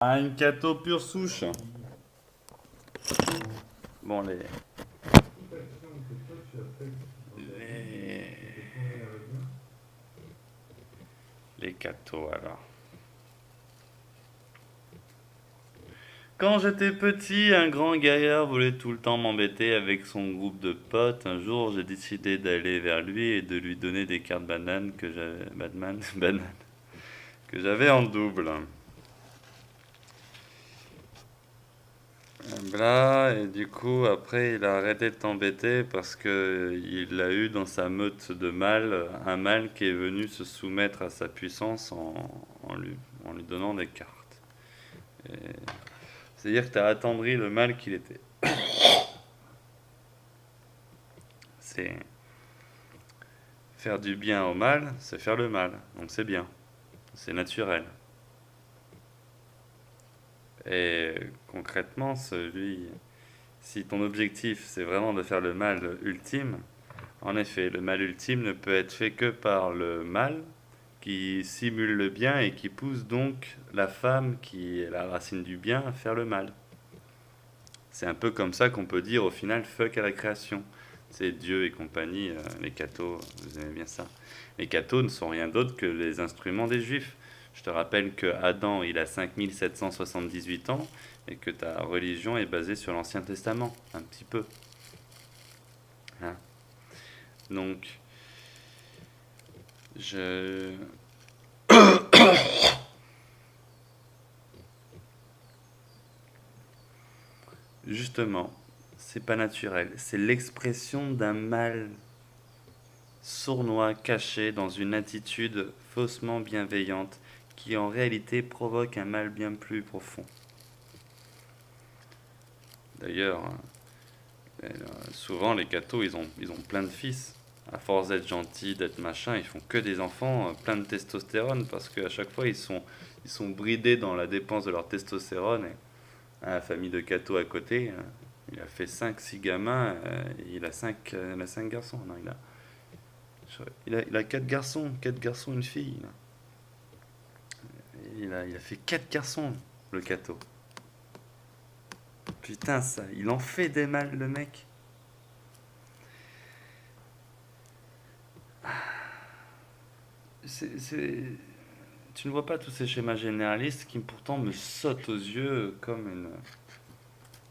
Ah, une Cato pure souche. Bon, les, les Cato alors. Quand j'étais petit, un grand gaillard voulait tout le temps m'embêter avec son groupe de potes. Un jour, j'ai décidé d'aller vers lui et de lui donner des cartes bananes que j'avais, bananes, que j'avais en double. Bla, et du coup, après, il a arrêté de t'embêter parce que il a eu dans sa meute de mâles un mâle qui est venu se soumettre à sa puissance en lui donnant des cartes. Et c'est-à-dire que tu as attendri le mâle qu'il était. C'est faire du bien au mal, c'est faire le mal. Donc c'est bien, c'est naturel. Et concrètement, si ton objectif c'est vraiment de faire le mal ultime, en effet, le mal ultime ne peut être fait que par le mal qui simule le bien et qui pousse donc la femme qui est la racine du bien à faire le mal. C'est un peu comme ça qu'on peut dire au final fuck à la création. C'est Dieu et compagnie, les cathos, vous aimez bien ça. Les cathos ne sont rien d'autre que les instruments des juifs. Je te rappelle que Adam, il a 5778 ans et que ta religion est basée sur l'Ancien Testament, un petit peu. Hein. Donc, je... Justement, c'est pas naturel. C'est l'expression d'un mal sournois caché dans une attitude faussement bienveillante qui en réalité provoque un mal bien plus profond. D'ailleurs, souvent les cathos, ils ont plein de fils. À force d'être gentils, d'être machin, ils font que des enfants plein de testostérone parce qu'à chaque fois ils sont bridés dans la dépense de leur testostérone. Et la famille de cathos à côté, il a fait cinq six gamins, il a 5 garçons. Non, il a 4 garçons, une fille. Il a fait 4 garçons, le cateau. Putain, ça, il en fait des mal, le mec. C'est... Tu ne vois pas tous ces schémas généralistes qui pourtant me sautent aux yeux comme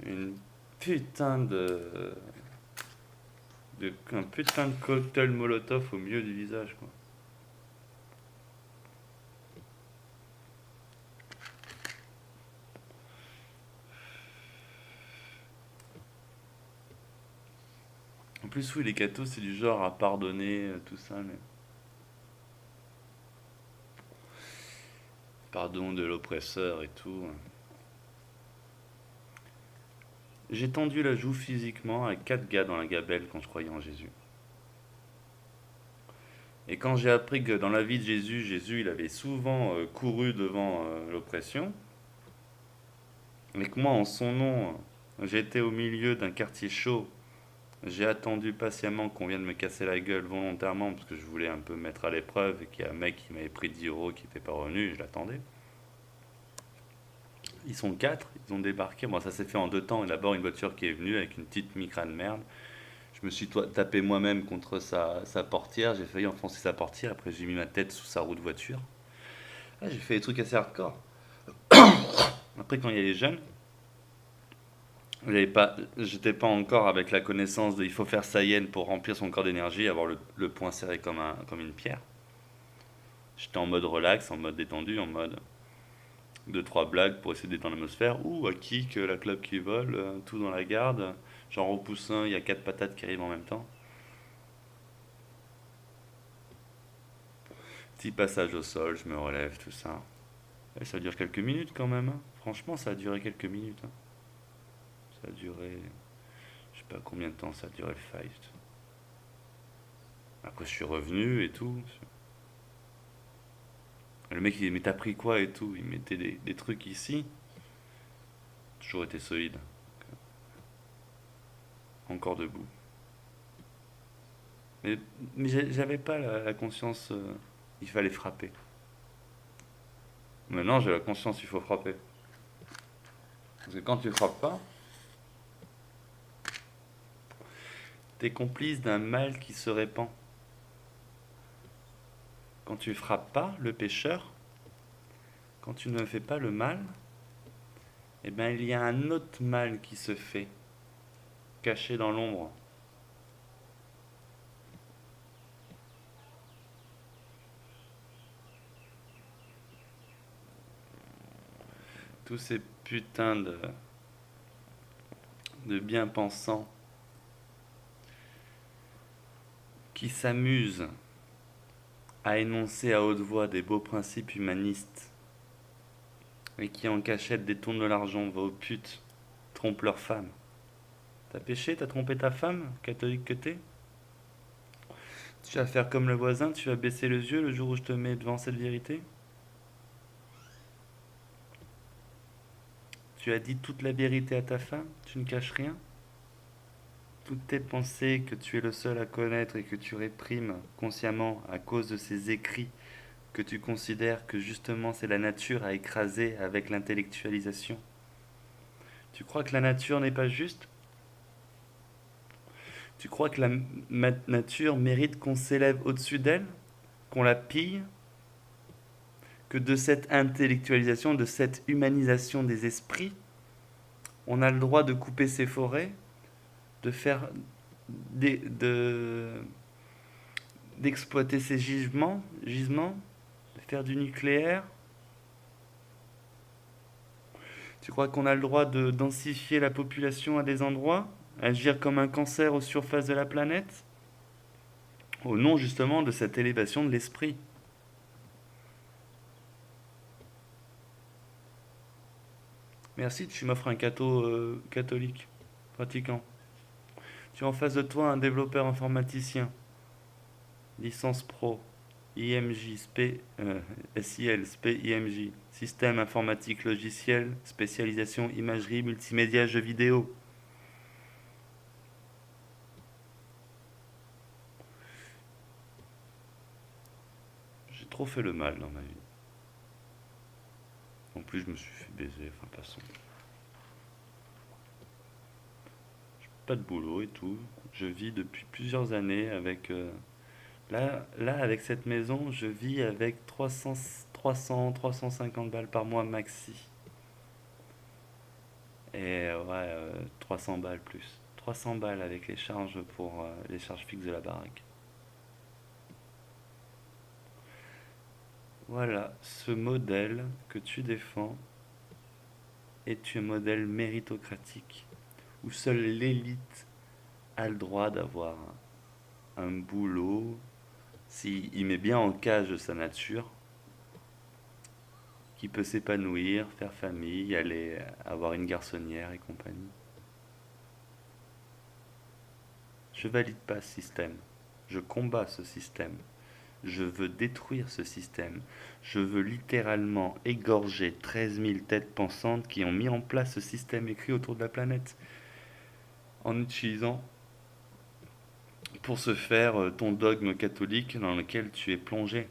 une putain un putain de cocktail molotov au milieu du visage, quoi. En plus, oui, les cathos, c'est du genre à pardonner, tout ça, mais... Pardon de l'oppresseur et tout. J'ai tendu la joue physiquement à 4 gars dans la gabelle quand je croyais en Jésus. Et quand j'ai appris que dans la vie de Jésus, il avait souvent couru devant l'oppression, et que moi, en son nom, j'étais au milieu d'un quartier chaud, j'ai attendu patiemment qu'on vienne me casser la gueule volontairement, parce que je voulais un peu me mettre à l'épreuve, et qu'il y a un mec qui m'avait pris 10 euros qui n'était pas revenu, je l'attendais. Ils sont 4, ils ont débarqué. Bon, ça s'est fait en 2 temps. D'abord, une voiture qui est venue avec une petite micra de merde. Je me suis tapé moi-même contre sa portière. J'ai failli enfoncer sa portière. Après, j'ai mis ma tête sous sa roue de voiture. Ah, j'ai fait des trucs assez hardcore. Après, quand il y a les jeunes, j'étais pas encore avec la connaissance de il faut faire sa hyène pour remplir son corps d'énergie, avoir le poing serré comme une pierre. J'étais en mode relax, en mode détendu, en mode deux trois blagues pour essayer de détendre l'atmosphère. Ouh, à kick, la clope qui vole, tout dans la garde. Genre au poussin, il y a 4 patates qui arrivent en même temps. Petit passage au sol, je me relève, tout ça. Et ça dure quelques minutes quand même, hein. Franchement, ça a duré quelques minutes, hein. Ça a duré. Je sais pas combien de temps ça a duré le fight. Après, je suis revenu et tout. Le mec, il dit, mais t'as pris quoi et tout. Il mettait des trucs ici. Toujours été solide. Encore debout. Mais, mais j'avais pas la conscience. Il fallait frapper. Maintenant, j'ai la conscience, il faut frapper. Parce que quand tu frappes pas, tu es complice d'un mal qui se répand. Quand tu frappes pas le pécheur, quand tu ne fais pas le mal, eh bien il y a un autre mal qui se fait, caché dans l'ombre. Tous ces putains de bien-pensants qui s'amusent à énoncer à haute voix des beaux principes humanistes et qui en cachette détournent de l'argent, va aux putes, trompent leurs femmes. T'as péché, t'as trompé ta femme, catholique que t'es? Tu vas faire comme le voisin, tu vas baisser les yeux le jour où je te mets devant cette vérité? Tu as dit toute la vérité à ta femme, tu ne caches rien? Toutes tes pensées que tu es le seul à connaître et que tu réprimes consciemment à cause de ces écrits que tu considères que justement c'est la nature à écraser avec l'intellectualisation. Tu crois que la nature n'est pas juste? Tu crois que la nature mérite qu'on s'élève au-dessus d'elle? Qu'on la pille? Que de cette intellectualisation, de cette humanisation des esprits, on a le droit de couper ses forêts, de faire d'exploiter ses gisements, de faire du nucléaire? Tu crois qu'on a le droit de densifier la population à des endroits, agir comme un cancer aux surfaces de la planète, au nom justement de cette élévation de l'esprit? Merci, tu m'offres un catholique, pratiquant. Tu as en face de toi un développeur informaticien, licence pro, IMJ, SIL, SPE, IMJ, système informatique logiciel, spécialisation imagerie, multimédia, jeux vidéo. J'ai trop fait le mal dans ma vie. En plus, je me suis fait baiser, enfin, passons. J'ai pas de boulot et tout. Je vis depuis plusieurs années avec. Là, avec cette maison, je vis avec 350 balles par mois maxi. Et ouais, 300 balles plus. 300 balles avec les charges pour les charges fixes de la baraque. Voilà, ce modèle que tu défends est un modèle méritocratique où seule l'élite a le droit d'avoir un boulot s'il met bien en cage sa nature, qui peut s'épanouir, faire famille, aller avoir une garçonnière et compagnie. Je valide pas ce système. Je combats ce système. Je veux détruire ce système. Je veux littéralement égorger 13 000 têtes pensantes qui ont mis en place ce système écrit autour de la planète en utilisant pour se faire ton dogme catholique dans lequel tu es plongé.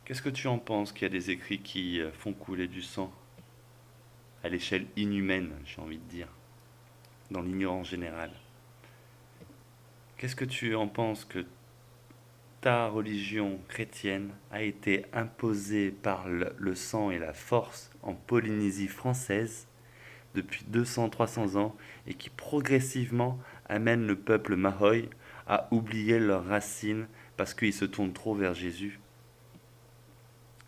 Qu'est-ce que tu en penses qu'il y a des écrits qui font couler du sang à l'échelle inhumaine, j'ai envie de dire, dans l'ignorance générale? Qu'est-ce que tu en penses que ta religion chrétienne a été imposée par le sang et la force en Polynésie française depuis 200-300 ans et qui progressivement amène le peuple Mahoy à oublier leurs racines parce qu'ils se tournent trop vers Jésus?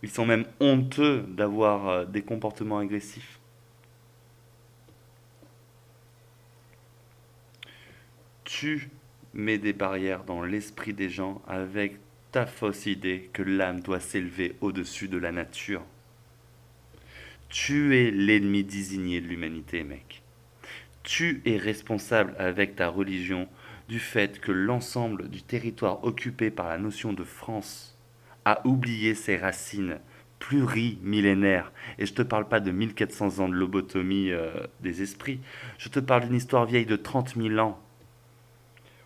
Ils sont même honteux d'avoir des comportements agressifs. Tu mets des barrières dans l'esprit des gens avec ta fausse idée que l'âme doit s'élever au-dessus de la nature. Tu es l'ennemi désigné de l'humanité, mec. Tu es responsable avec ta religion du fait que l'ensemble du territoire occupé par la notion de France a oublié ses racines plurimillénaires. Et je ne te parle pas de 1400 ans de lobotomie des esprits. Je te parle d'une histoire vieille de 30 000 ans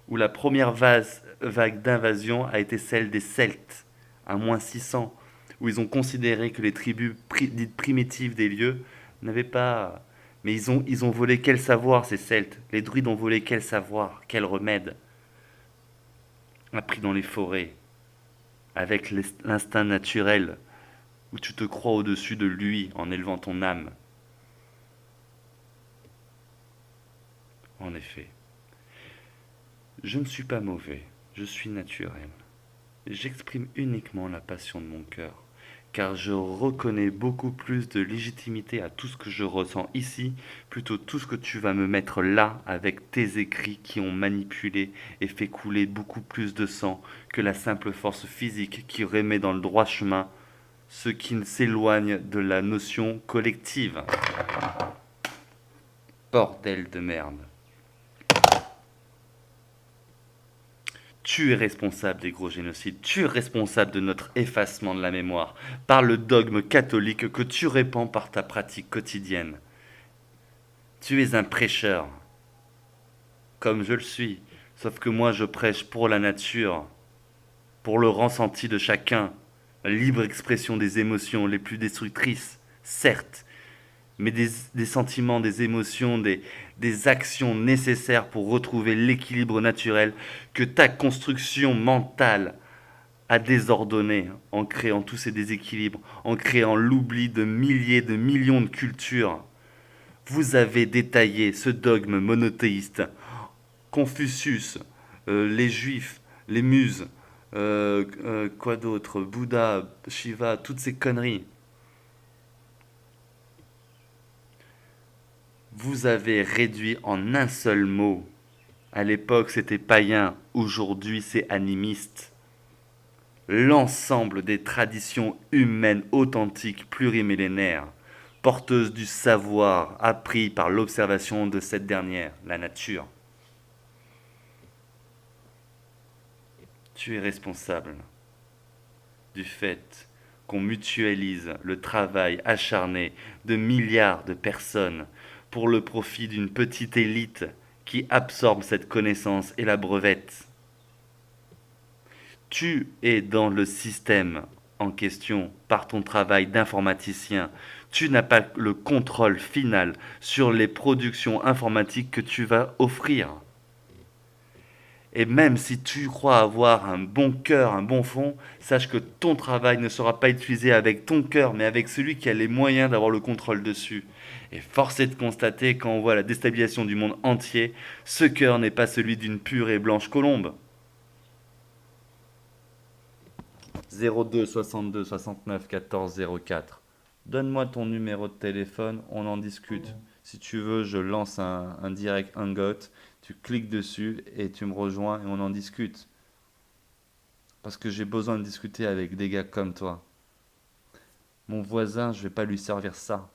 où la première vague d'invasion a été celle des Celtes, à moins 600, où ils ont considéré que les tribus dites primitives des lieux Ils n'avaient pas... Mais ils ont volé quel savoir, ces Celtes? Les druides ont volé quel savoir, quel remède? Appris dans les forêts, avec l'instinct naturel, où tu te crois au-dessus de lui en élevant ton âme. En effet, je ne suis pas mauvais, je suis naturel. J'exprime uniquement la passion de mon cœur, car je reconnais beaucoup plus de légitimité à tout ce que je ressens ici, plutôt tout ce que tu vas me mettre là avec tes écrits qui ont manipulé et fait couler beaucoup plus de sang que la simple force physique qui remet dans le droit chemin ceux qui s'éloignent de la notion collective. Bordel de merde. Tu es responsable des gros génocides, tu es responsable de notre effacement de la mémoire, par le dogme catholique que tu répands par ta pratique quotidienne. Tu es un prêcheur, comme je le suis, sauf que moi je prêche pour la nature, pour le ressenti de chacun, la libre expression des émotions les plus destructrices, certes, mais des sentiments, des émotions, des actions nécessaires pour retrouver l'équilibre naturel que ta construction mentale a désordonné en créant tous ces déséquilibres, en créant l'oubli de milliers de millions de cultures. Vous avez détaillé ce dogme monothéiste. Confucius, les juifs, les muses, quoi d'autre, Bouddha, Shiva, toutes ces conneries. Vous avez réduit en un seul mot. À l'époque, c'était païen, aujourd'hui, c'est animiste. L'ensemble des traditions humaines authentiques plurimillénaires, porteuses du savoir appris par l'observation de cette dernière, la nature. Tu es responsable du fait qu'on mutualise le travail acharné de milliards de personnes pour le profit d'une petite élite qui absorbe cette connaissance et la brevette. Tu es dans le système en question par ton travail d'informaticien. Tu n'as pas le contrôle final sur les productions informatiques que tu vas offrir. Et même si tu crois avoir un bon cœur, un bon fond, sache que ton travail ne sera pas utilisé avec ton cœur, mais avec celui qui a les moyens d'avoir le contrôle dessus. Et force est de constater, quand on voit la déstabilisation du monde entier, ce cœur n'est pas celui d'une pure et blanche colombe. 02 62 69 14 04. Donne-moi ton numéro de téléphone, on en discute. Si tu veux, je lance un direct hangout, tu cliques dessus et tu me rejoins et on en discute. Parce que j'ai besoin de discuter avec des gars comme toi. Mon voisin, je vais pas lui servir ça.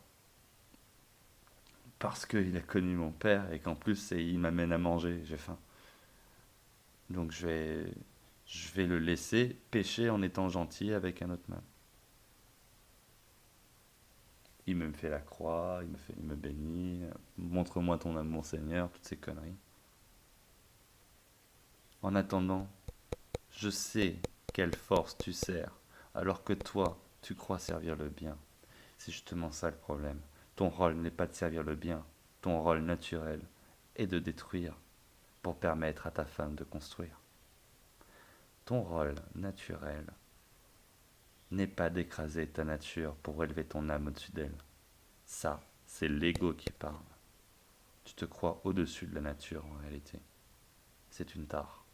Parce qu'il a connu mon père et qu'en plus il m'amène à manger, j'ai faim. Donc je vais le laisser pêcher en étant gentil avec un autre man. Il me fait la croix, il me bénit, montre-moi ton amour Seigneur, toutes ces conneries. En attendant, je sais quelle force tu sers, alors que toi, tu crois servir le bien. C'est justement ça le problème. Ton rôle n'est pas de servir le bien, ton rôle naturel est de détruire pour permettre à ta femme de construire. Ton rôle naturel n'est pas d'écraser ta nature pour élever ton âme au-dessus d'elle. Ça, c'est l'ego qui parle. Tu te crois au-dessus de la nature en réalité. C'est une tare.